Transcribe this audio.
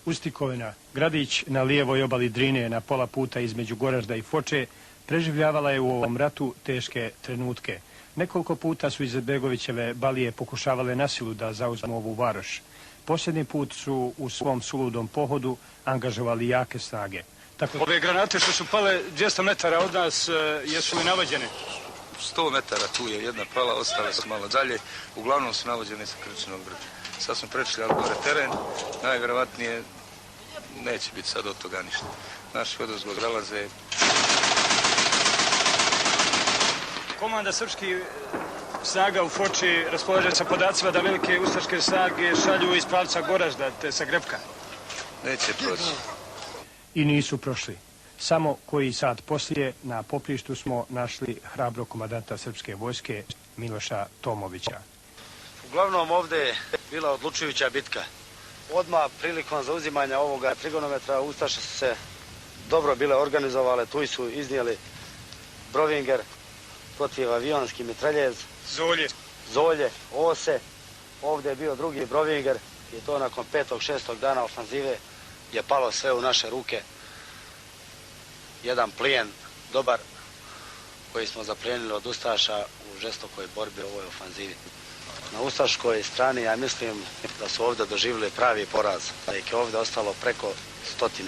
Ustikovina, gradić na lijevoj obali Drine na pola puta između Goražda i Foče, preživljavala je u ovom ratu teške trenutke. Nekoliko puta su Izetbegovićeve balije pokušavale na silu da zauzmu ovu varoš. Posljednji put su u svom suludom pohodu angažovali jake snage. Ove granate što su pale 200 metara od nas, jesu li navađene? 100 metara tu je jedna pala, ostale su malo dalje. Uglavnom su navođene sa Krčinog brda. Sad smo prešli gore teren, najvjerovatnije neće biti sad od toga ništa. Naši odozgo zalaze. Komanda srpskih snaga u Foči raspolaže sa podacima da velike ustaške snage šalju iz pravca Goražda, te sa Grepka. Neće proći. I nisu prošli. Samo koji sat poslije na poprištu smo našli hrabrog komandanta srpske vojske Miloša Tomovića. Uglavnom ovdje je bila odlučujuća bitka. Odmah prilikom zauzimanja ovoga trigonometra ustaše su se dobro bile organizovale, tu su iznijeli Brovinger, protivavionski mitraljez, Zolje, Ose. Ovdje je bio drugi Brovinger i to nakon 5. 6. dana ofanzive je palo sve u naše ruke. Jedan plijen dobar koji smo zaplijenili od ustaša u žestokoj borbi u ovoj ofanzivi. Na ustaškoj strani ja mislim da su ovdje doživjeli pravi poraz, da ih je ovdje ostalo preko 100.